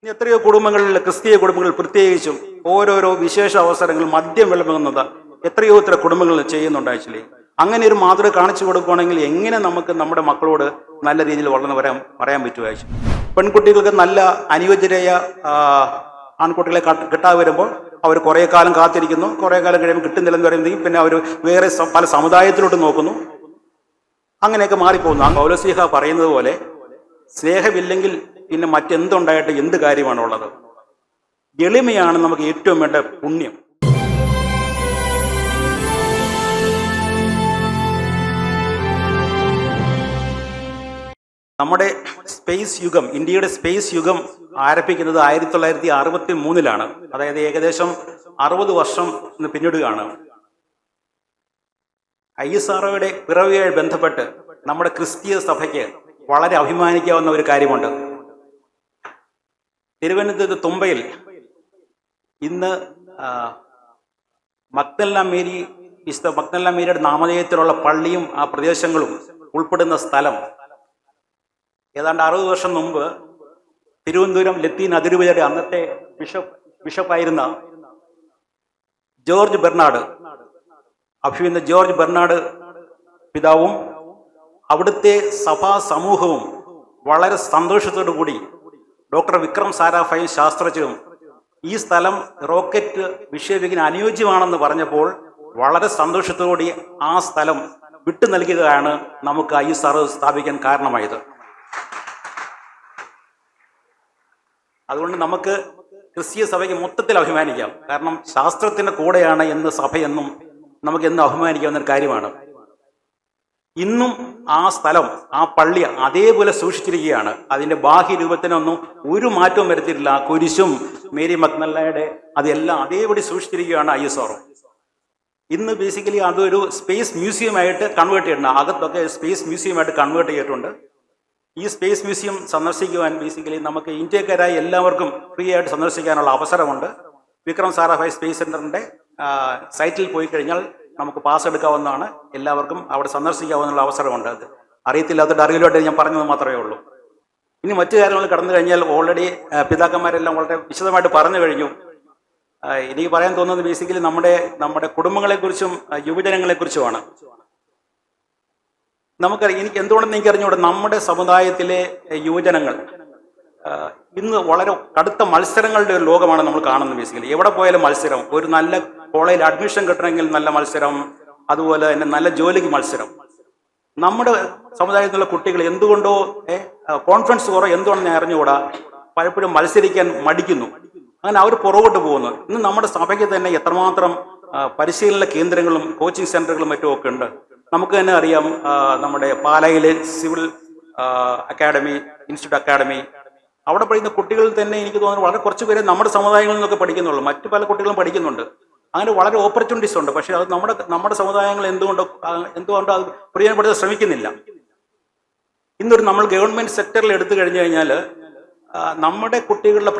ഇനി എത്രയോ കുടുംബങ്ങളിൽ, ക്രിസ്തീയ കുടുംബങ്ങളിൽ പ്രത്യേകിച്ചും ഓരോരോ വിശേഷ അവസരങ്ങളിൽ മദ്യം വിളമ്പുന്നത് എത്രയോ കുടുംബങ്ങൾ ചെയ്യുന്നുണ്ട്. ആക്ച്വലി അങ്ങനെ ഒരു മാതൃക കാണിച്ചു കൊടുക്കുകയാണെങ്കിൽ എങ്ങനെ നമുക്ക് നമ്മുടെ മക്കളോട് നല്ല രീതിയിൽ വളർന്നു പറയാൻ പറ്റുമോ? ആക്ച്വലി പെൺകുട്ടികൾക്ക് നല്ല അനുയോജ്യരായ ആൺകുട്ടികളെ കിട്ടാതെ വരുമ്പോൾ അവർ കുറേ കാലം കാത്തിരിക്കുന്നു. കുറേ കാലം കഴിയുമ്പോൾ കിട്ടുന്നില്ലെന്ന് പറയുമ്പോഴേക്കും പിന്നെ അവർ വേറെ പല സമുദായത്തിലോട്ട് നോക്കുന്നു. അങ്ങനെയൊക്കെ മാറിപ്പോകുന്നു. പൗലോസ്ലീഹ പറയുന്നത് പോലെ സ്നേഹമില്ലെങ്കിൽ പിന്നെ മറ്റെന്തുണ്ടായിട്ട് എന്ത് കാര്യമാണുള്ളത്? എളിമയാണ് നമുക്ക് ഏറ്റവും വേണ്ട പുണ്യം. നമ്മുടെ സ്പേസ് യുഗം, ഇന്ത്യയുടെ സ്പേസ് യുഗം ആരംഭിക്കുന്നത് 1963-ലാണ്. അതായത് ഏകദേശം 60 വർഷം പിന്നിടുകയാണ്. ISROയുടെ പിറവിയുമായി ബന്ധപ്പെട്ട് നമ്മുടെ ക്രിസ്തീയ സഭയ്ക്ക് വളരെ അഭിമാനിക്കാവുന്ന ഒരു കാര്യമുണ്ട്. തിരുവനന്തപുരത്ത് തുമ്പയിൽ ഇന്ന് മഗ്ദലന മേരിയുടെ നാമധേയത്തിലുള്ള പള്ളിയും ആ പ്രദേശങ്ങളും ഉൾപ്പെടുന്ന സ്ഥലം ഏതാണ്ട് 60 വർഷം മുമ്പ് തിരുവനന്തപുരം ലത്തീൻ അതിരൂപതയുടെ അന്നത്തെ ബിഷപ്പായിരുന്ന ജോർജ് ബെർണാഡ്, അഭിനന്ദ ജോർജ് ബെർണാഡ് പിതാവും അവിടുത്തെ സഭാ സമൂഹവും വളരെ സന്തോഷത്തോടു കൂടി ഡോക്ടർ വിക്രം സാരാഭായ് ശാസ്ത്രജ്ഞരും ഈ സ്ഥലം റോക്കറ്റ് വിക്ഷേപിക്കാൻ അനുയോജ്യമാണെന്ന് പറഞ്ഞപ്പോൾ വളരെ സന്തോഷത്തോടെ ആ സ്ഥലം വിട്ടു നൽകിയതാണ് നമുക്ക് ISRO സ്ഥാപിക്കാൻ കാരണമായത്. അതുകൊണ്ട് നമുക്ക് ക്രിസ്തീയ സഭയ്ക്ക് മൊത്തത്തിൽ അഭിമാനിക്കാം. കാരണം ശാസ്ത്രത്തിന്റെ കൂടെയാണ് എന്ന് സഭയെന്നും നമുക്ക് എന്നും അഭിമാനിക്കാവുന്ന ഒരു കാര്യമാണ്. ഇന്നും ആ സ്ഥലം, ആ പള്ളി അതേപോലെ സൂക്ഷിച്ചിരിക്കുകയാണ്. അതിന്റെ ബാഹ്യ രൂപത്തിനൊന്നും ഒരു മാറ്റവും വരുത്തിയിട്ടില്ല. ആ കുരിശും മേരി മഗ്ദലനയുടെ അതെല്ലാം അതേപടി സൂക്ഷിച്ചിരിക്കുകയാണ് ISRO. ഇന്ന് ബേസിക്കലി അതൊരു സ്പേസ് മ്യൂസിയമായിട്ട് കൺവേർട്ട് ചെയ്തിട്ടുണ്ട്. അകത്തൊക്കെ സ്പേസ് മ്യൂസിയമായിട്ട് കൺവേർട്ട് ചെയ്തിട്ടുണ്ട്. ഈ സ്പേസ് മ്യൂസിയം സന്ദർശിക്കുവാൻ ബേസിക്കലി നമുക്ക് ഇന്ത്യക്കാരായി എല്ലാവർക്കും ഫ്രീ ആയിട്ട് സന്ദർശിക്കാനുള്ള അവസരമുണ്ട്. വിക്രം സാരാഭായ് സ്പേസ് സെന്ററിന്റെ സൈറ്റിൽ പോയി കഴിഞ്ഞാൽ നമുക്ക് പാസ് എടുക്കാവുന്നതാണ്. എല്ലാവർക്കും അവിടെ സന്ദർശിക്കാവുന്ന അവസരമുണ്ട്. അത് അറിയത്തില്ലാത്തത് അറിയിലോട്ട് ഞാൻ പറഞ്ഞത് മാത്രമേ ഉള്ളൂ. ഇനി മറ്റു കാര്യങ്ങൾ കടന്നു കഴിഞ്ഞാൽ ഓൾറെഡി പിതാക്കന്മാരെല്ലാം വളരെ വിശദമായിട്ട് പറഞ്ഞു കഴിഞ്ഞു. എനിക്ക് പറയാൻ തോന്നുന്നത് ബേസിക്കലി നമ്മുടെ കുടുംബങ്ങളെക്കുറിച്ചും യുവജനങ്ങളെക്കുറിച്ചുമാണ്. എനിക്ക് എന്തുകൊണ്ടെന്ന് എനിക്ക് അറിഞ്ഞുകൂടെ, നമ്മുടെ സമുദായത്തിലെ യുവജനങ്ങൾ ഇന്ന് വളരെ കടുത്ത മത്സരങ്ങളുടെ ഒരു ലോകമാണ് നമ്മൾ കാണുന്നത്. ബേസിക്കലി എവിടെ പോയാലും മത്സരം. ഒരു നല്ല കോളേജിൽ അഡ്മിഷൻ കിട്ടണമെങ്കിൽ നല്ല മത്സരം, അതുപോലെ തന്നെ നല്ല ജോലിക്ക് മത്സരം. നമ്മുടെ സമുദായത്തിലുള്ള കുട്ടികൾ എന്തുകൊണ്ടോ കോൺഫിഡൻസ് കുറവ് എന്തുകൊണ്ടെന്ന് അറിഞ്ഞുകൂടാ, പലപ്പോഴും മത്സരിക്കാൻ മടിക്കുന്നു. അങ്ങനെ അവർ പുറകോട്ട് പോകുന്നു. ഇന്ന് നമ്മുടെ സഭയ്ക്ക് തന്നെ എത്രമാത്രം പരിശീലന കേന്ദ്രങ്ങളും കോച്ചിങ് സെന്ററുകളും മറ്റും ഒക്കെ ഉണ്ട്. നമുക്ക് തന്നെ അറിയാം, നമ്മുടെ പാലായിലെ സിവിൽ അക്കാഡമി, ഇൻസ്റ്റിറ്റ്യൂട്ട് അക്കാഡമി, അവിടെ പഠിക്കുന്ന കുട്ടികളിൽ തന്നെ എനിക്ക് തോന്നുന്നു വളരെ കുറച്ച് പേര് നമ്മുടെ സമുദായങ്ങളിൽ നിന്നൊക്കെ പഠിക്കുന്നുള്ളൂ. മറ്റു പല കുട്ടികളും പഠിക്കുന്നുണ്ട്. അങ്ങനെ വളരെ ഓപ്പർച്യൂണിറ്റീസ് ഉണ്ട്. പക്ഷെ അത് നമ്മുടെ സമുദായങ്ങൾ എന്തുകൊണ്ടോ അത് പ്രയോജനപ്പെടുത്താൻ ശ്രമിക്കുന്നില്ല. ഇന്നൊരു നമ്മൾ ഗവൺമെന്റ് സെക്ടറിൽ എടുത്തു കഴിഞ്ഞു കഴിഞ്ഞാൽ നമ്മുടെ കുട്ടികളുടെ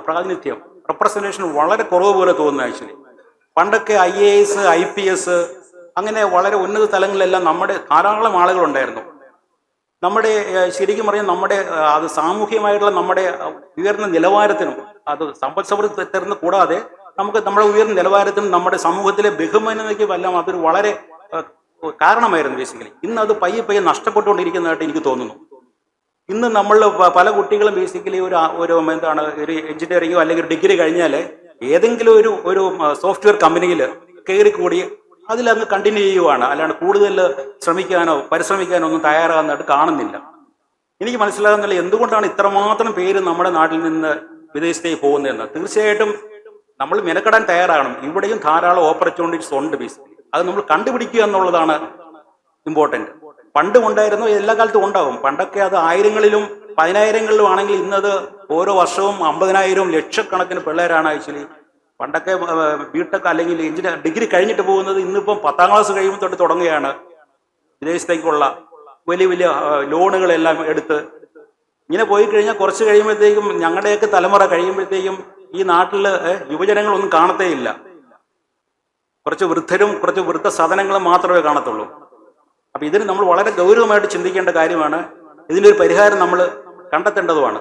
പ്രാതിനിധ്യം, റെപ്രസെന്റേഷൻ വളരെ കുറവ് പോലെ തോന്നുന്നു. ആക്ച്വലി പണ്ടൊക്കെ IAS, IPS അങ്ങനെ വളരെ ഉന്നത തലങ്ങളിലെല്ലാം നമ്മുടെ ധാരാളം ആളുകളുണ്ടായിരുന്നു. നമ്മുടെ ശരിക്കും പറഞ്ഞാൽ നമ്മുടെ അത് സാമൂഹികമായിട്ടുള്ള നമ്മുടെ ഉയർന്ന നിലവാരത്തിനും, അത് സമ്പദ് സമൃദ്ധി കൂടാതെ നമുക്ക് നമ്മുടെ ഉയർന്ന നിലവാരത്തിനും നമ്മുടെ സമൂഹത്തിലെ ബഹുമാനതയ്ക്കും എല്ലാം അതൊരു വളരെ കാരണമായിരുന്നു ബേസിക്കലി. ഇന്ന് അത് പയ്യെ നഷ്ടപ്പെട്ടുകൊണ്ടിരിക്കുന്നതായിട്ട് എനിക്ക് തോന്നുന്നു. ഇന്ന് നമ്മൾ പല കുട്ടികളും ബേസിക്കലി ഒരു എഞ്ചിനീയറിംഗോ അല്ലെങ്കിൽ ഡിഗ്രി കഴിഞ്ഞാൽ ഏതെങ്കിലും ഒരു സോഫ്റ്റ്വെയർ കമ്പനിയിൽ കയറിക്കൂടി അതിലങ്ങ് കണ്ടിന്യൂ ചെയ്യുവാണ്. അല്ലാണ്ട് കൂടുതൽ പരിശ്രമിക്കാനോ ഒന്നും തയ്യാറാകുന്നതായിട്ട് കാണുന്നില്ല. എനിക്ക് മനസ്സിലാകുന്നില്ല എന്തുകൊണ്ടാണ് ഇത്രമാത്രം പേര് നമ്മുടെ നാട്ടിൽ നിന്ന് വിദേശത്തേക്ക് പോകുന്നതെന്ന്. തീർച്ചയായിട്ടും നമ്മൾ മെനക്കെടാൻ തയ്യാറാകണം. ഇവിടെയും ധാരാളം ഓപ്പർച്യൂണിറ്റീസ് ഉണ്ട് ബേസിക്കലി. അത് നമ്മൾ കണ്ടുപിടിക്കുക എന്നുള്ളതാണ് ഇമ്പോർട്ടൻറ്റ്. പണ്ടും ഉണ്ടായിരുന്നു, എല്ലാ കാലത്തും ഉണ്ടാവും. പണ്ടൊക്കെ അത് 1000-ങ്ങളിലും 10,000-ങ്ങളിലും ആണെങ്കിൽ ഇന്നത് ഓരോ വർഷവും 50,000 ലക്ഷക്കണക്കിന് പിള്ളേരാണ് ആക്ച്വലി. പണ്ടൊക്കെ ബിടെക് അല്ലെങ്കിൽ ഡിഗ്രി കഴിഞ്ഞിട്ട് പോകുന്നത് ഇന്നിപ്പം 10ാം ക്ലാസ് കഴിയുമ്പോൾ തൊട്ട് തുടങ്ങുകയാണ് വിദേശത്തേക്കുള്ള വലിയ ലോണുകളെല്ലാം എടുത്ത്. ഇങ്ങനെ പോയി കഴിഞ്ഞാൽ കുറച്ച് കഴിയുമ്പോഴത്തേക്കും ഞങ്ങളുടെയൊക്കെ തലമുറ കഴിയുമ്പോഴത്തേക്കും ഈ നാട്ടിൽ യുവജനങ്ങളൊന്നും കാണത്തേ ഇല്ല. കുറച്ച് വൃദ്ധരും കുറച്ച് വൃദ്ധസദനങ്ങളും മാത്രമേ കാണത്തുള്ളൂ. അപ്പൊ ഇതിന് നമ്മൾ വളരെ ഗൗരവമായിട്ട് ചിന്തിക്കേണ്ട കാര്യമാണ്. ഇതിനൊരു പരിഹാരം നമ്മൾ കണ്ടെത്തേണ്ടതുമാണ്.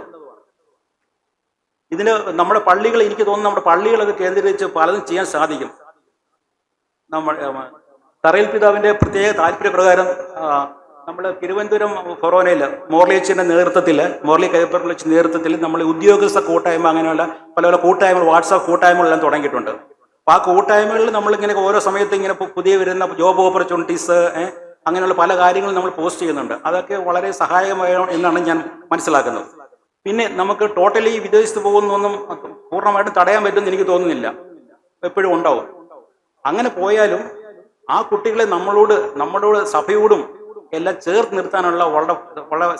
ഇതിന് നമ്മുടെ പള്ളികൾ, എനിക്ക് തോന്നുന്നു നമ്മുടെ പള്ളികളൊക്കെ കേന്ദ്രീകരിച്ച് പലതും ചെയ്യാൻ സാധിക്കും. നമ്മൾ തറയിൽ പിതാവിൻ്റെ പ്രത്യേക താല്പര്യപ്രകാരം നമ്മൾ തിരുവനന്തപുരം ഫൊറോനയിൽ മോർലിയച്ചിൻ്റെ നേതൃത്വത്തിൽ, മോർലി കൈപ്പറിച്ച് നേതൃത്വത്തിൽ നമ്മൾ ഉദ്യോഗസ്ഥ കൂട്ടായ്മ, അങ്ങനെയുള്ള പല പല കൂട്ടായ്മകൾ, വാട്സാപ്പ് കൂട്ടായ്മകളെല്ലാം തുടങ്ങിയിട്ടുണ്ട്. അപ്പോൾ ആ കൂട്ടായ്മകളിൽ നമ്മളിങ്ങനെ ഓരോ സമയത്ത് ഇങ്ങനെ പുതിയ വരുന്ന ജോബ് ഓപ്പർച്യൂണിറ്റീസ്, അങ്ങനെയുള്ള പല കാര്യങ്ങളും നമ്മൾ പോസ്റ്റ് ചെയ്യുന്നുണ്ട്. അതൊക്കെ വളരെ സഹായകമായ എന്നാണ് ഞാൻ മനസ്സിലാക്കുന്നത്. പിന്നെ നമുക്ക് ടോട്ടലി വിദേശത്ത് പോകുന്നൊന്നും പൂർണ്ണമായിട്ടും തടയാൻ പറ്റുമെന്ന് എനിക്ക് തോന്നുന്നില്ല, എപ്പോഴും ഉണ്ടാവും. അങ്ങനെ പോയാലും ആ കുട്ടികളെ നമ്മളോട് സഭയോടും എല്ലാം ചേർത്ത് നിർത്താനുള്ള വളരെ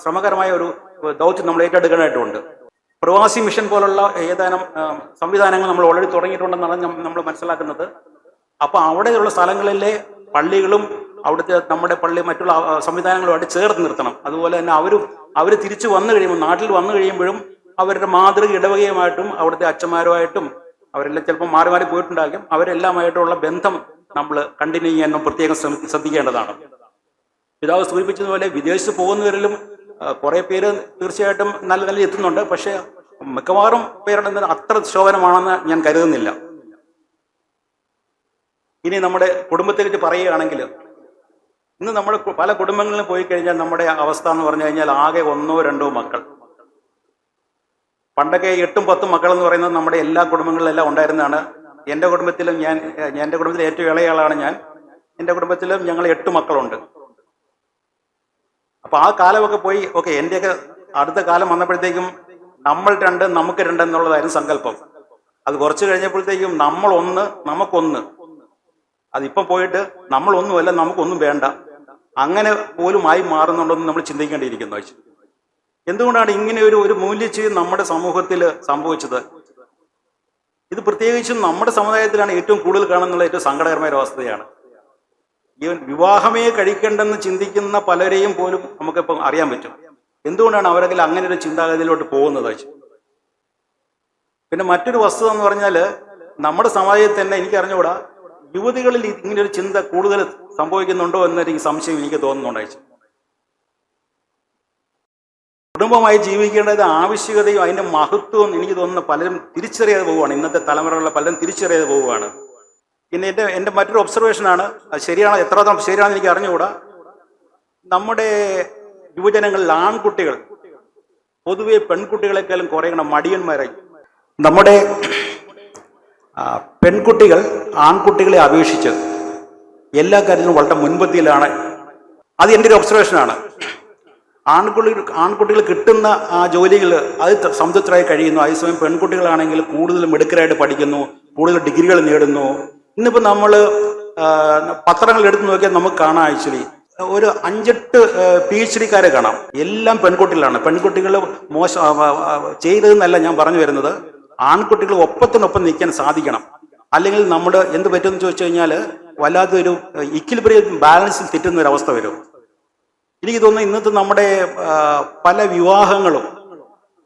ശ്രമകരമായ ഒരു ദൗത്യം നമ്മൾ ഏറ്റെടുക്കാനായിട്ടുണ്ട്. പ്രവാസി മിഷൻ പോലുള്ള ഏതാനും സംവിധാനങ്ങൾ നമ്മൾ ഓൾറെഡി തുടങ്ങിയിട്ടുണ്ടെന്നാണ് നമ്മൾ മനസ്സിലാക്കുന്നത്. അപ്പോൾ അവിടെയുള്ള സ്ഥലങ്ങളിലെ പള്ളികളും അവിടുത്തെ നമ്മുടെ പള്ളി മറ്റുള്ള സംവിധാനങ്ങളുമായിട്ട് ചേർത്ത് നിർത്തണം. അതുപോലെ തന്നെ അവർ തിരിച്ചു വന്നു കഴിയുമ്പോൾ, നാട്ടിൽ വന്നു കഴിയുമ്പോഴും അവരുടെ മാതൃക ഇടവകയുമായിട്ടും അവിടുത്തെ അച്ഛന്മാരുമായിട്ടും, അവരെല്ലാം ചിലപ്പോൾ മാറി മാറി പോയിട്ടുണ്ടാകും, അവരെല്ലാമായിട്ടുള്ള ബന്ധം നമ്മൾ കണ്ടിന്യൂ ചെയ്യാൻ പ്രത്യേകം ശ്രദ്ധിക്കേണ്ടതാണ്. പിതാവ് സൂചിപ്പിച്ചതുപോലെ വിദേശത്ത് പോകുന്നവരിലും കുറേ പേര് തീർച്ചയായിട്ടും നല്ല നിലയിൽ എത്തുന്നുണ്ട്. പക്ഷേ മിക്കവാറും പേരുടെ അത്ര ശോഭനമാണെന്ന് ഞാൻ കരുതുന്നില്ല. ഇനി നമ്മുടെ കുടുംബത്തിലേക്ക് പറയുകയാണെങ്കിൽ, ഇന്ന് നമ്മൾ പല കുടുംബങ്ങളിലും പോയി കഴിഞ്ഞാൽ നമ്മുടെ അവസ്ഥ എന്ന് പറഞ്ഞു കഴിഞ്ഞാൽ ആകെ 1-2 മക്കൾ. പണ്ടൊക്കെ 8-10 മക്കൾ എന്ന് പറയുന്നത് നമ്മുടെ എല്ലാ കുടുംബങ്ങളിലെല്ലാം ഉണ്ടായിരുന്നതാണ്. എൻ്റെ കുടുംബത്തിലും എൻ്റെ കുടുംബത്തിലെ ഏറ്റവും ഇളയയാളാണ് ഞാൻ. എൻ്റെ കുടുംബത്തിലും ഞങ്ങൾ 8 മക്കളുണ്ട്. അപ്പോൾ ആ കാലമൊക്കെ പോയി. ഓക്കെ, എൻ്റെയൊക്കെ അടുത്ത കാലം വന്നപ്പോഴത്തേക്കും നമ്മൾ 2, നമുക്ക് 2 എന്നുള്ളതായിരുന്നു സങ്കല്പം. അത് കുറച്ച് കഴിഞ്ഞപ്പോഴത്തേക്കും നമ്മൾ 1, നമുക്കൊന്ന്. അതിപ്പം പോയിട്ട് നമ്മൾ ഒന്നുമല്ല, നമുക്കൊന്നും വേണ്ട, അങ്ങനെ പോലും ആയി മാറുന്നുണ്ടെന്ന് നമ്മൾ ചിന്തിക്കേണ്ടിയിരിക്കുന്നു. എന്തുകൊണ്ടാണ് ഇങ്ങനെ ഒരു മൂല്യച്ഛേദം നമ്മുടെ സമൂഹത്തിൽ സംഭവിച്ചത്? ഇത് പ്രത്യേകിച്ചും നമ്മുടെ സമുദായത്തിലാണ് ഏറ്റവും കൂടുതൽ കാണുന്നുള്ള ഏറ്റവും സങ്കടകരമായ ഒരു അവസ്ഥയാണ്. ഈവൻ വിവാഹമേ കഴിക്കേണ്ടെന്ന് ചിന്തിക്കുന്ന പലരെയും പോലും നമുക്കിപ്പം അറിയാൻ പറ്റും. എന്തുകൊണ്ടാണ് അവരെങ്കിലും അങ്ങനെ ഒരു ചിന്താഗതിയിലോട്ട് പോകുന്നത്? പിന്നെ മറ്റൊരു വസ്തുത എന്ന് പറഞ്ഞാൽ, നമ്മുടെ സമാജത്തിൽ തന്നെ എനിക്കറിഞ്ഞുകൂടാ, യുവതികളിൽ ഇങ്ങനെ ഒരു ചിന്ത കൂടുതൽ സംഭവിക്കുന്നുണ്ടോ എന്നൊരു സംശയം എനിക്ക് തോന്നുന്നുണ്ടായി. കുടുംബമായി ജീവിക്കേണ്ടത് ആവശ്യകതയും അതിൻ്റെ മഹത്വവും എനിക്ക് തോന്നുന്ന പലരും തിരിച്ചറിയാതെ പോവുകയാണ്. ഇന്നത്തെ തലമുറകളിലെ പലരും തിരിച്ചറിയാതെ പോവുകയാണ്. പിന്നെ എൻ്റെ മറ്റൊരു ഒബ്സർവേഷനാണ്, അത് ശരിയാണോ, എത്രത്തോളം ശരിയാണെന്ന് എനിക്ക് അറിഞ്ഞുകൂടാ, നമ്മുടെ യുവജനങ്ങളിൽ ആൺകുട്ടികൾ പൊതുവെ പെൺകുട്ടികളെക്കാളും കുറേ മടിയന്മാരായി. നമ്മുടെ പെൺകുട്ടികൾ ആൺകുട്ടികളെ അപേക്ഷിച്ച് എല്ലാ കാര്യത്തിലും വളരെ മുൻപന്തിയിലാണ്. അത് എൻ്റെ ഒരു ഒബ്സർവേഷനാണ്. ആൺകുട്ടികൾ കിട്ടുന്ന ആ ജോലികൾ അത് സംതൃപ്തരായി കഴിയുന്നു. അതേസമയം പെൺകുട്ടികളാണെങ്കിൽ കൂടുതൽ മിടുക്കരായിട്ട് പഠിക്കുന്നു, കൂടുതൽ ഡിഗ്രികൾ നേടുന്നു. ഇന്നിപ്പോൾ നമ്മൾ പത്രങ്ങൾ എടുത്ത് നോക്കിയാൽ നമുക്ക് കാണാം, ആക്ച്വലി ഒരു 5-8 PhD കാണാം. എല്ലാം പെൺകുട്ടികളാണ്. പെൺകുട്ടികൾ ചെയ്തതെന്നല്ല ഞാൻ പറഞ്ഞു വരുന്നത്, ആൺകുട്ടികൾ ഒപ്പത്തിനൊപ്പം നിൽക്കാൻ സാധിക്കണം. അല്ലെങ്കിൽ നമ്മൾ എന്ത് പറ്റുമെന്ന് ചോദിച്ചു കഴിഞ്ഞാൽ വല്ലാത്തൊരു ഇക്വിലിബ്രിയം ബാലൻസിൽ തെറ്റുന്ന ഒരു അവസ്ഥ വരും. എനിക്ക് തോന്നുന്നു ഇന്നത്തെ നമ്മുടെ പല വിവാഹങ്ങളും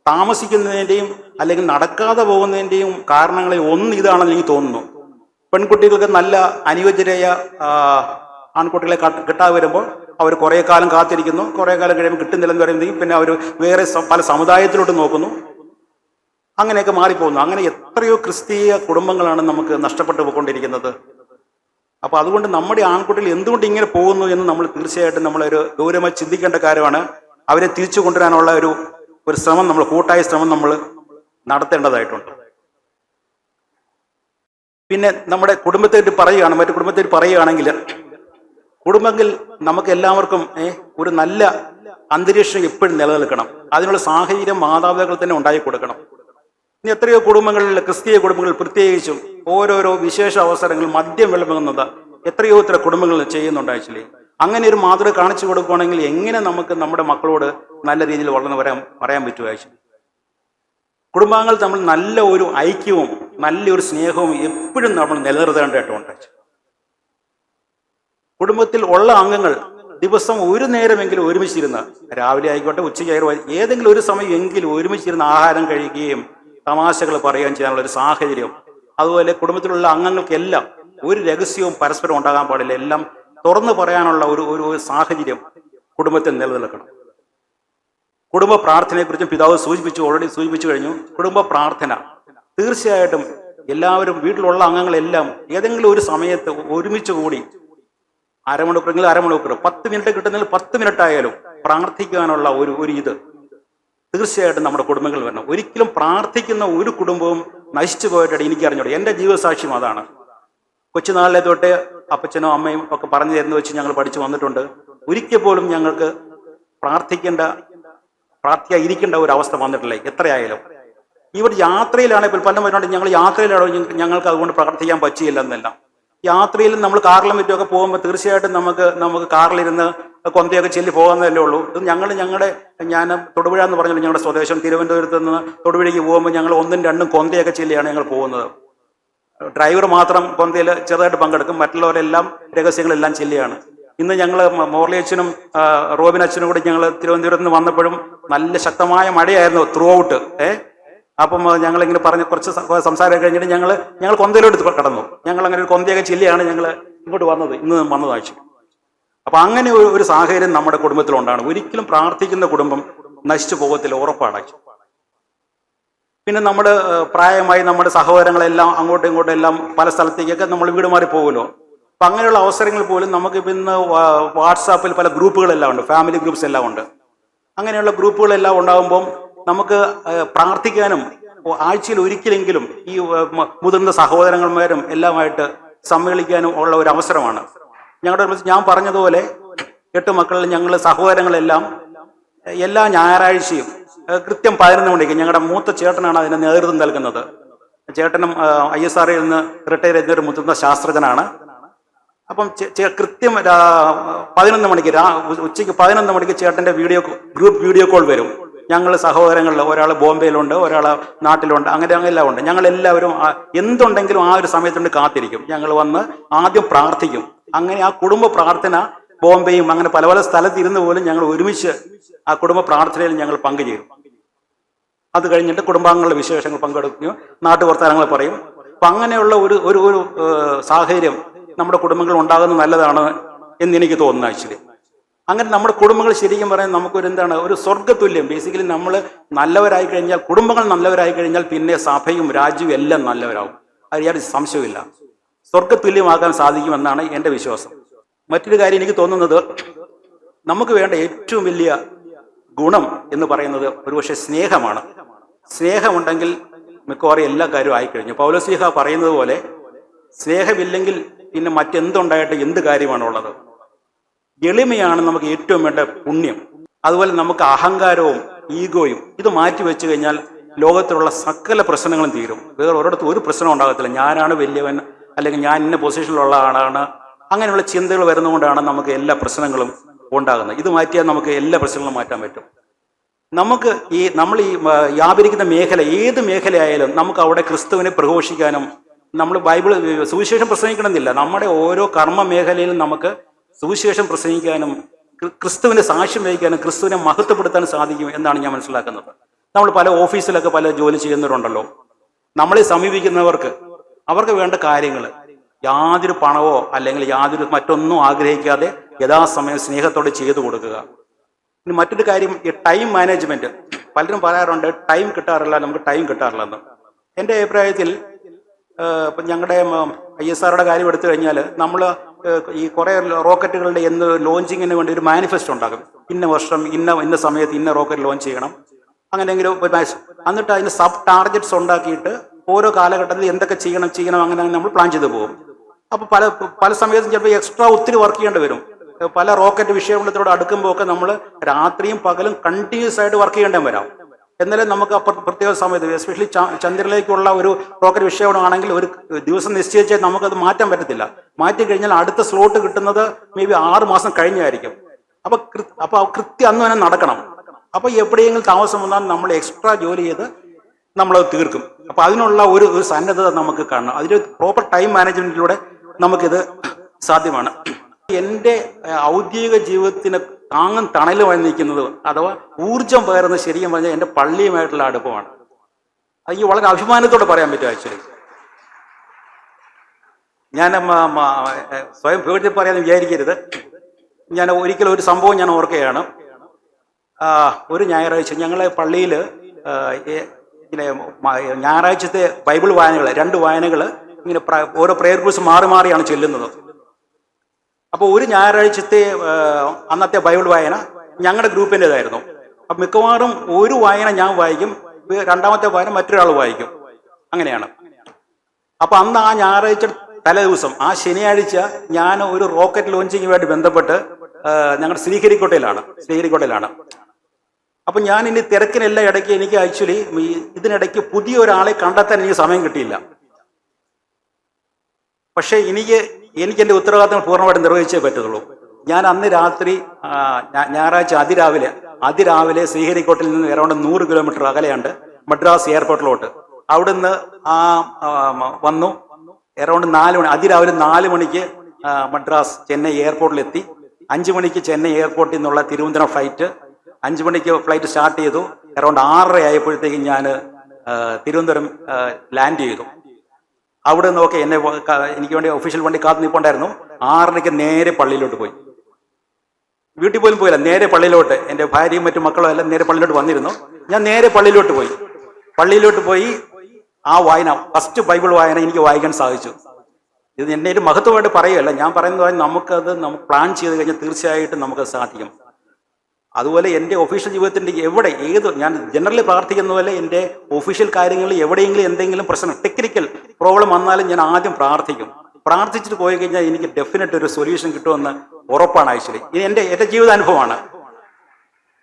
താമസിക്കുന്നതിൻ്റെയും അല്ലെങ്കിൽ നടക്കാതെ പോകുന്നതിൻ്റെയും കാരണങ്ങളിൽ ഒന്ന് ഇതാണെന്ന് എനിക്ക് തോന്നുന്നു. പെൺകുട്ടികൾക്ക് നല്ല അനുയോജ്യരായ ആൺകുട്ടികളെ കിട്ടാതെ വരുമ്പോൾ അവർ കുറേ കാലം കാത്തിരിക്കുന്നു, കുറേ കാലം കഴിയുമ്പോൾ കിട്ടുന്നില്ലെന്ന് പറയുമ്പോഴത്തേക്കും പിന്നെ അവർ വേറെ പല സമുദായത്തിലോട്ട് നോക്കുന്നു. അങ്ങനെയൊക്കെ മാറിപ്പോകുന്നു. അങ്ങനെ എത്രയോ ക്രിസ്തീയ കുടുംബങ്ങളാണ് നമുക്ക് നഷ്ടപ്പെട്ടു പോയിക്കൊണ്ടിരിക്കുന്നത്. അപ്പോൾ അതുകൊണ്ട് നമ്മുടെ ആൺകുട്ടികൾ എന്തുകൊണ്ട് ഇങ്ങനെ പോകുന്നു എന്ന് നമ്മൾ തീർച്ചയായിട്ടും നമ്മളൊരു ഗൗരവമായി ചിന്തിക്കേണ്ട കാര്യമാണ്. അവരെ തിരിച്ചു കൊണ്ടുവരാനുള്ള ഒരു ശ്രമം, നമ്മൾ കൂട്ടായ ശ്രമം നമ്മൾ നടത്തേണ്ടതായിട്ടുണ്ട്. പിന്നെ നമ്മുടെ കുടുംബത്തെ പറയുകയാണ്, മറ്റു കുടുംബത്തെ പറയുകയാണെങ്കിൽ, കുടുംബത്തിൽ നമുക്ക് എല്ലാവർക്കും ഒരു നല്ല അന്തരീക്ഷം എപ്പോഴും നിലനിൽക്കണം. അതിനുള്ള സാഹചര്യം മാതാപിതാക്കൾ തന്നെ ഉണ്ടാക്കി കൊടുക്കണം. ഇനി എത്രയോ കുടുംബങ്ങളിൽ, ക്രിസ്തീയ കുടുംബങ്ങളിൽ പ്രത്യേകിച്ചും ഓരോരോ വിശേഷ അവസരങ്ങൾ മദ്യം വിളമ്പുന്നത് എത്രയോ ഇത്ര കുടുംബങ്ങൾ ചെയ്യുന്നുണ്ട്. ആക്ച്വലി അങ്ങനെ ഒരു മാതൃക കാണിച്ചു കൊടുക്കുകയാണെങ്കിൽ എങ്ങനെ നമുക്ക് നമ്മുടെ മക്കളോട് നല്ല രീതിയിൽ വളർന്നു പറയാൻ പറ്റും? ആക്ച്വലി കുടുംബാംഗങ്ങൾ തമ്മിൽ നല്ല ഒരു ഐക്യവും നല്ലൊരു സ്നേഹവും എപ്പോഴും നമ്മൾ നിലനിർത്തേണ്ടതായിട്ടുണ്ട്. കുടുംബത്തിൽ ഉള്ള അംഗങ്ങൾ ദിവസം ഒരു നേരമെങ്കിലും ഒരുമിച്ചിരുന്ന്, രാവിലെ ആയിക്കോട്ടെ ഉച്ചയ്ക്കായിക്കോട്ടെ, ഏതെങ്കിലും ഒരു സമയം എങ്കിലും ഒരുമിച്ചിരുന്ന് ആഹാരം കഴിക്കുകയും തമാശകൾ പറയുകയും ചെയ്യാനുള്ള ഒരു സാഹചര്യം. അതുപോലെ കുടുംബത്തിലുള്ള അംഗങ്ങൾക്കെല്ലാം ഒരു രഹസ്യവും പരസ്പരം ഉണ്ടാകാൻ പാടില്ല. എല്ലാം തുറന്നു പറയാനുള്ള ഒരു സാഹചര്യം കുടുംബത്തിൽ നിലനിൽക്കണം. കുടുംബ പ്രാർത്ഥനയെക്കുറിച്ചും പിതാവ് ഓൾറെഡി സൂചിപ്പിച്ചു കഴിഞ്ഞു. കുടുംബ പ്രാർത്ഥന തീർച്ചയായിട്ടും എല്ലാവരും വീട്ടിലുള്ള അംഗങ്ങളെല്ലാം ഏതെങ്കിലും ഒരു സമയത്ത് ഒരുമിച്ച് കൂടി അരമണിക്കൂറെങ്കിലും അരമണിക്കൂർ, 10 മിനിറ്റ് കിട്ടുന്നതിൽ 10 മിനിറ്റ് ആയാലും പ്രാർത്ഥിക്കാനുള്ള ഒരു ഇത് തീർച്ചയായിട്ടും നമ്മുടെ കുടുംബങ്ങളിൽ വരണം. ഒരിക്കലും പ്രാർത്ഥിക്കുന്ന ഒരു കുടുംബവും നശിച്ചു പോയിട്ടാണ് എനിക്കറിഞ്ഞോളൂ. എൻ്റെ ജീവിതസാക്ഷ്യം അതാണ്. കൊച്ചുനാളിലെ തൊട്ട് അപ്പച്ചനും അമ്മയും ഒക്കെ പറഞ്ഞു തരുന്ന വെച്ച് ഞങ്ങൾ പഠിച്ചു വന്നിട്ടുണ്ട്. ഒരിക്കൽ പോലും ഞങ്ങൾക്ക് പ്രാർത്ഥിക്കാതിരിക്കേണ്ട ഒരു അവസ്ഥ വന്നിട്ടില്ല എത്രയായാലും. ഇവിടെ യാത്രയിലാണ് ഇപ്പോൾ പലരും പറഞ്ഞുകൊണ്ട് ഞങ്ങൾ യാത്രയിലാണോ ഞങ്ങൾക്ക് അതുകൊണ്ട് പ്രാർത്ഥിക്കാൻ പറ്റിയില്ല എന്നല്ല. യാത്രയിൽ നമ്മൾ കാറിലും മറ്റുമൊക്കെ പോകുമ്പോൾ തീർച്ചയായിട്ടും നമുക്ക് കാറിലിരുന്ന് കൊന്തയൊക്കെ ചൊല്ലി പോകാമെന്നല്ലേ ഉള്ളൂ. ഇത് ഞാൻ തൊടുപുഴ എന്ന് പറഞ്ഞാൽ ഞങ്ങളുടെ സ്വദേശം തിരുവനന്തപുരത്ത് നിന്ന് തൊടുപുഴയ്ക്ക് പോകുമ്പോൾ ഞങ്ങൾ 1ഉം 2ഉം കൊന്തയൊക്കെ ചൊല്ലിയാണ് ഞങ്ങൾ പോകുന്നത്. ഡ്രൈവർ മാത്രം കൊന്തയിൽ ചെറുതായിട്ട് പങ്കെടുക്കും, മറ്റുള്ളവരെല്ലാം രഹസ്യങ്ങളെല്ലാം ചൊല്ലിയാണ്. ഇന്ന് ഞങ്ങൾ മോർലി അച്ഛനും റോബിൻ അച്ഛനും കൂടി ഞങ്ങൾ തിരുവനന്തപുരത്ത് നിന്ന് വന്നപ്പോഴും നല്ല ശക്തമായ മഴയായിരുന്നു ത്രൂ ഔട്ട്. അപ്പം ഞങ്ങളിങ്ങനെ പറഞ്ഞ് കുറച്ച് സംസാരം കഴിഞ്ഞിട്ട് ഞങ്ങൾ കൊന്തയിലോട്ട് കടന്നു. ഞങ്ങൾ അങ്ങനെ ഒരു കൊന്തയൊക്കെ ചൊല്ലിയാണ് ഞങ്ങൾ ഇങ്ങോട്ട് ഇന്ന് വന്നതാഴ്ച. അപ്പൊ അങ്ങനെ ഒരു സാഹചര്യം നമ്മുടെ കുടുംബത്തിലുണ്ടാണ്. ഒരിക്കലും പ്രാർത്ഥിക്കുന്ന കുടുംബം നശിച്ചു പോകത്തില്ല, ഉറപ്പാണ്. പിന്നെ നമ്മുടെ പ്രായമായി നമ്മുടെ സഹോദരങ്ങളെല്ലാം അങ്ങോട്ടും ഇങ്ങോട്ടും എല്ലാം പല സ്ഥലത്തേക്കൊക്കെ നമ്മൾ വീട് മാറി പോകുമല്ലോ. അപ്പം അങ്ങനെയുള്ള അവസരങ്ങൾ പോലും നമുക്ക് ഇന്ന് വാട്സാപ്പിൽ പല ഗ്രൂപ്പുകളെല്ലാം ഉണ്ട്, ഫാമിലി ഗ്രൂപ്പ്സ് എല്ലാം ഉണ്ട്. അങ്ങനെയുള്ള ഗ്രൂപ്പുകളെല്ലാം ഉണ്ടാകുമ്പം നമുക്ക് പ്രാർത്ഥിക്കാനും ആഴ്ചയിൽ ഒരിക്കലെങ്കിലും ഈ മുതിർന്ന സഹോദരന്മാരും എല്ലാമായിട്ട് സമ്മേളിക്കാനും ഉള്ള ഒരു അവസരമാണ്. ഞാൻ പറഞ്ഞതുപോലെ 8 മക്കളിൽ ഞങ്ങൾ സഹോദരങ്ങളെല്ലാം എല്ലാ ഞായറാഴ്ചയും കൃത്യം 11 മണിക്ക് ഞങ്ങളുടെ മൂത്ത ചേട്ടനാണ് അതിന് നേതൃത്വം നൽകുന്നത്. ചേട്ടനും ISROയിൽ നിന്ന് റിട്ടയർ ചെയ്ത ഒരു മുതിർന്ന ശാസ്ത്രജ്ഞനാണ്. അപ്പം കൃത്യം 11 മണിക്ക് ഉച്ചയ്ക്ക് 11 മണിക്ക് ചേട്ടൻ്റെ ഗ്രൂപ്പ് വീഡിയോ കോൾ വരും. ഞങ്ങൾ സഹോദരങ്ങളിൽ ഒരാൾ ബോംബെയിലുണ്ട്, ഒരാൾ നാട്ടിലുണ്ട്, അങ്ങനെ എല്ലാം ഉണ്ട്. ഞങ്ങളെല്ലാവരും എന്തുണ്ടെങ്കിലും ആ ഒരു സമയത്തുണ്ട് കാത്തിരിക്കും. ഞങ്ങൾ വന്ന് ആദ്യം പ്രാർത്ഥിക്കും. അങ്ങനെ ആ കുടുംബ പ്രാർത്ഥന ബോംബെയും അങ്ങനെ പല പല സ്ഥലത്തിരുന്ന് പോലും ഞങ്ങൾ ഒരുമിച്ച് ആ കുടുംബ പ്രാർത്ഥനയിൽ ഞങ്ങൾ പങ്കുചേരും. അത് കഴിഞ്ഞിട്ട് കുടുംബാംഗങ്ങളുടെ വിശേഷങ്ങൾ പങ്കെടുക്കുകയും നാട്ടുവർത്താനങ്ങൾ പറയും. അപ്പം അങ്ങനെയുള്ള ഒരു സാഹചര്യം നമ്മുടെ കുടുംബങ്ങൾ ഉണ്ടാകുന്നത് നല്ലതാണ് എന്നെനിക്ക് തോന്നുന്നു. ആക്ച്വലി അങ്ങനെ നമ്മുടെ കുടുംബങ്ങൾ ശരിക്കും പറയാൻ ഒരു സ്വർഗ്ഗതുല്യം. ബേസിക്കലി നമ്മൾ നല്ലവരായി കഴിഞ്ഞാൽ, കുടുംബങ്ങൾ നല്ലവരായി കഴിഞ്ഞാൽ പിന്നെ സഭയും രാജ്യവും എല്ലാം നല്ലവരാകും. അത് യാതൊരു സംശയമില്ല. സ്വർഗ്ഗതുല്യമാക്കാൻ സാധിക്കുമെന്നാണ് എൻ്റെ വിശ്വാസം. മറ്റൊരു കാര്യം എനിക്ക് തോന്നുന്നത്, നമുക്ക് വേണ്ട ഏറ്റവും വലിയ ഗുണം എന്ന് പറയുന്നത് ഒരുപക്ഷെ സ്നേഹമാണ്. സ്നേഹമുണ്ടെങ്കിൽ മിക്കവാറും എല്ലാ കാര്യവും ആയിക്കഴിഞ്ഞു. പൗലോസ്ലീഹ പറയുന്നത് പോലെ സ്നേഹമില്ലെങ്കിൽ പിന്നെ മറ്റെന്തുണ്ടായിട്ട് എന്ത് കാര്യമാണുള്ളത്? എളിമയാണ് നമുക്ക് ഏറ്റവും വേണ്ട പുണ്യം. അതുപോലെ നമുക്ക് അഹങ്കാരവും ഈഗോയും ഇത് മാറ്റി വെച്ച് കഴിഞ്ഞാൽ ലോകത്തിലുള്ള സകല പ്രശ്നങ്ങളും തീരും. വേറെ ഒരിടത്തും ഒരു പ്രശ്നം ഉണ്ടാകത്തില്ല. ഞാനാണ് വലിയവൻ, അല്ലെങ്കിൽ ഞാൻ ഇന്ന പൊസിഷനിലുള്ള ആളാണ്, അങ്ങനെയുള്ള ചിന്തകൾ വരുന്നതുകൊണ്ടാണ് നമുക്ക് എല്ലാ പ്രശ്നങ്ങളും ഉണ്ടാകുന്നത്. ഇത് മാറ്റിയാൽ നമുക്ക് എല്ലാ പ്രശ്നങ്ങളും മാറ്റാൻ പറ്റും. നമ്മൾ ഈ വ്യാപരിക്കുന്ന മേഖല, ഏത് മേഖലയായാലും നമുക്ക് അവിടെ ക്രിസ്തുവിനെ പ്രഘോഷിക്കാനും, നമ്മൾ സുവിശേഷം പ്രസംഗിക്കണമെന്നില്ല, നമ്മുടെ ഓരോ കർമ്മ മേഖലയിലും നമുക്ക് സുവിശേഷം പ്രസംഗിക്കാനും ക്രിസ്തുവിന്റെ സാക്ഷ്യം വഹിക്കാനും ക്രിസ്തുവിനെ മഹത്വപ്പെടുത്താനും സാധിക്കും എന്നാണ് ഞാൻ മനസ്സിലാക്കുന്നത്. നമ്മൾ പല ഓഫീസിലൊക്കെ പല ജോലി ചെയ്യുന്നവരുണ്ടല്ലോ, നമ്മളെ സമീപിക്കുന്നവർക്ക് അവർക്ക് വേണ്ട കാര്യങ്ങൾ യാതൊരു പണമോ അല്ലെങ്കിൽ യാതൊരു മറ്റൊന്നും ആഗ്രഹിക്കാതെ യഥാസമയം സ്നേഹത്തോടെ ചെയ്തു കൊടുക്കുക. ഇനി മറ്റൊരു കാര്യം, ഈ ടൈം മാനേജ്മെന്റ്. പലരും പറയാറുണ്ട് ടൈം കിട്ടാറില്ല, നമുക്ക് ടൈം കിട്ടാറില്ലെന്ന്. എൻ്റെ അഭിപ്രായത്തിൽ ഇപ്പം ഞങ്ങളുടെ ISROയുടെ കാര്യം എടുത്തു കഴിഞ്ഞാൽ നമ്മൾ ഈ കുറേ റോക്കറ്റുകളുടെ ലോഞ്ചിങ്ങിന് വേണ്ടി ഒരു മാനിഫെസ്റ്റോ ഉണ്ടാകും. ഇന്ന വർഷം ഇന്ന സമയത്ത് ഇന്ന റോക്കറ്റ് ലോഞ്ച് ചെയ്യണം, അങ്ങനെയെങ്കിലും എന്നിട്ട് അതിന് സബ് ടാർഗറ്റ്സ് ഉണ്ടാക്കിയിട്ട് ഓരോ കാലഘട്ടത്തിൽ എന്തൊക്കെ ചെയ്യണം അങ്ങനെ നമ്മൾ പ്ലാൻ ചെയ്ത് പോകും. അപ്പോൾ പല സമയത്തും ചിലപ്പോൾ എക്സ്ട്രാ ഒത്തിരി വർക്ക് ചെയ്യേണ്ടി വരും. പല റോക്കറ്റ് വിഷയങ്ങളോട് അടുക്കുമ്പോൾ ഒക്കെ നമ്മൾ രാത്രിയും പകലും കണ്ടിന്യൂസ് ആയിട്ട് വർക്ക് ചെയ്യേണ്ടി വരാം. എന്നാലും നമുക്ക് പ്രത്യേക സമയത്ത്, എസ്പെഷ്യലി ചന്ദ്രനിലേക്കുള്ള ഒരു റോക്കറ്റ് വിഷയമാണെങ്കിൽ ഒരു ദിവസം നിശ്ചയിച്ചാൽ നമുക്കത് മാറ്റാൻ പറ്റത്തില്ല. മാറ്റി കഴിഞ്ഞാൽ അടുത്ത സ്ലോട്ട് കിട്ടുന്നത് മേ ബി 6 മാസം കഴിഞ്ഞായിരിക്കും. അപ്പൊ കൃത്യം അന്ന് തന്നെ നടക്കണം. അപ്പൊ എവിടെയെങ്കിലും താമസം വന്നാൽ നമ്മൾ എക്സ്ട്രാ ജോലി ചെയ്ത് നമ്മളത് തീർക്കും. അപ്പൊ അതിനുള്ള ഒരു സന്നദ്ധത നമുക്ക് കാണണം. അതിന് പ്രോപ്പർ ടൈം മാനേജ്മെന്റിലൂടെ നമുക്കിത് സാധ്യമാണ്. എൻ്റെ ഔദ്യോഗിക ജീവിതത്തിന് താങ്ങും തണലുമായി നിൽക്കുന്നത് അഥവാ ഊർജം പകരുന്നത് ശരിക്കും പറഞ്ഞാൽ എൻ്റെ പള്ളിയുമായിട്ടുള്ള അടുപ്പമാണ്. അത് ഈ വളരെ അഭിമാനത്തോടെ പറയാൻ പറ്റും. ആക്ച്വലി ഞാൻ സ്വയം പേടി പറയാൻ വിചാരിക്കരുത്. ഞാൻ ഒരിക്കലും ഒരു സംഭവം ഞാൻ ഓർക്കുകയാണ്. ഒരു ഞായറാഴ്ച ഞങ്ങളെ പള്ളിയിൽ ഇങ്ങനെ ഞായറാഴ്ചത്തെ ബൈബിൾ വായനകൾ 2 വായനകൾ ഇങ്ങനെ ഓരോ പ്രെയർ ഗ്രൂപ്പ്സ് മാറി മാറിയാണ് ചെല്ലുന്നത്. അപ്പോൾ ഒരു ഞായറാഴ്ചത്തെ അന്നത്തെ ബൈബിൾ വായന ഞങ്ങളുടെ ഗ്രൂപ്പിൻ്റെതായിരുന്നു. അപ്പം മിക്കവാറും ഒരു വായന ഞാൻ വായിക്കും, രണ്ടാമത്തെ വായന മറ്റൊരാൾ വായിക്കും, അങ്ങനെയാണ്. അപ്പം അന്ന് ആ ഞായറാഴ്ച തലേ ദിവസം ആ ശനിയാഴ്ച ഞാൻ ഒരു റോക്കറ്റ് ലോഞ്ചിങ്ങുമായിട്ട് ബന്ധപ്പെട്ട് ഞങ്ങളുടെ ശ്രീഹരിക്കോട്ടയിലാണ്. അപ്പം ഞാൻ ഇനി തിരക്കിനെല്ലാം ഇടയ്ക്ക് എനിക്ക് ആക്ച്വലി ഇതിനിടയ്ക്ക് പുതിയ ഒരാളെ കണ്ടെത്താൻ എനിക്ക് സമയം കിട്ടിയില്ല. പക്ഷേ എനിക്ക് എൻ്റെ ഉത്തരവാദിത്തങ്ങൾ പൂർണ്ണമായിട്ട് നിർവഹിച്ചേ പറ്റത്തുള്ളൂ. ഞാൻ അന്ന് രാത്രി ഞായറാഴ്ച അതിരാവിലെ ശ്രീഹരിക്കോട്ടയിൽ നിന്ന് അറൗണ്ട് 100 കിലോമീറ്റർ അകലെയുണ്ട് മദ്രാസ് എയർപോർട്ടിലോട്ട്. അവിടുന്ന് വന്നു അറൗണ്ട് 4 മണി, അതിരാവിലെ 4 മണിക്ക് മദ്രാസ് ചെന്നൈ എയർപോർട്ടിലെത്തി. 5 മണിക്ക് ചെന്നൈ എയർപോർട്ടിൽ നിന്നുള്ള തിരുവനന്തപുരം ഫ്ലൈറ്റ്, 5 മണിക്ക് ഫ്ലൈറ്റ് സ്റ്റാർട്ട് ചെയ്തു. അറൗണ്ട് 6:30 ആയപ്പോഴത്തേക്കും ഞാൻ തിരുവനന്തപുരം ലാൻഡ് ചെയ്തു. അവിടെ നിന്നൊക്കെ എനിക്ക് വേണ്ടി ഒഫീഷ്യൽ വണ്ടി കാത്തു നിൽപ്പുണ്ടായിരുന്നു. 6:30 നേരെ പള്ളിയിലോട്ട് പോയി. വീട്ടിൽ പോലും പോയില്ല, നേരെ പള്ളിയിലോട്ട്. എൻ്റെ ഭാര്യയും മറ്റു മക്കളും എല്ലാം നേരെ പള്ളിയിലോട്ട് വന്നിരുന്നു. ഞാൻ നേരെ പള്ളിയിലോട്ട് പോയി ആ വായന, ഫസ്റ്റ് ബൈബിൾ വായന എനിക്ക് വായിക്കാൻ സാധിച്ചു. ഇത് എന്നെ ഒരു മഹത്വമായിട്ട് പറയുകയല്ല, ഞാൻ പറയുന്നത് നമുക്ക് പ്ലാൻ ചെയ്ത് കഴിഞ്ഞാൽ തീർച്ചയായിട്ടും നമുക്ക് സാധിക്കും. അതുപോലെ എൻ്റെ ഒഫീഷ്യൽ ജീവിതത്തിൻ്റെ ഞാൻ ജനറലി പ്രാർത്ഥിക്കുന്ന പോലെ എൻ്റെ ഒഫീഷ്യൽ കാര്യങ്ങളിൽ എവിടെയെങ്കിലും എന്തെങ്കിലും പ്രശ്നം, ടെക്നിക്കൽ പ്രോബ്ലം വന്നാലും ഞാൻ ആദ്യം പ്രാർത്ഥിച്ചിട്ട് പോയി കഴിഞ്ഞാൽ എനിക്ക് ഡെഫിനറ്റ് ഒരു സൊല്യൂഷൻ കിട്ടുമെന്ന് ഉറപ്പാണ്. ആക്ച്വലി ഇത് എൻ്റെ ജീവിതാനുഭവമാണ്.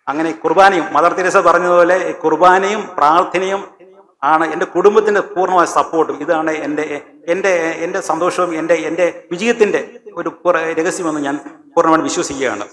അങ്ങനെ കുർബാനയും, മദർ തെരേസ പറഞ്ഞതുപോലെ കുർബാനയും പ്രാർത്ഥനയും ആണ് എൻ്റെ കുടുംബത്തിൻ്റെ പൂർണ്ണമായ സപ്പോർട്ടും. ഇതാണ് എൻ്റെ സന്തോഷവും എൻ്റെ വിജയത്തിൻ്റെ ഒരു രഹസ്യമെന്ന് ഞാൻ പൂർണ്ണമായിട്ട് വിശ്വസിക്കുകയാണ്.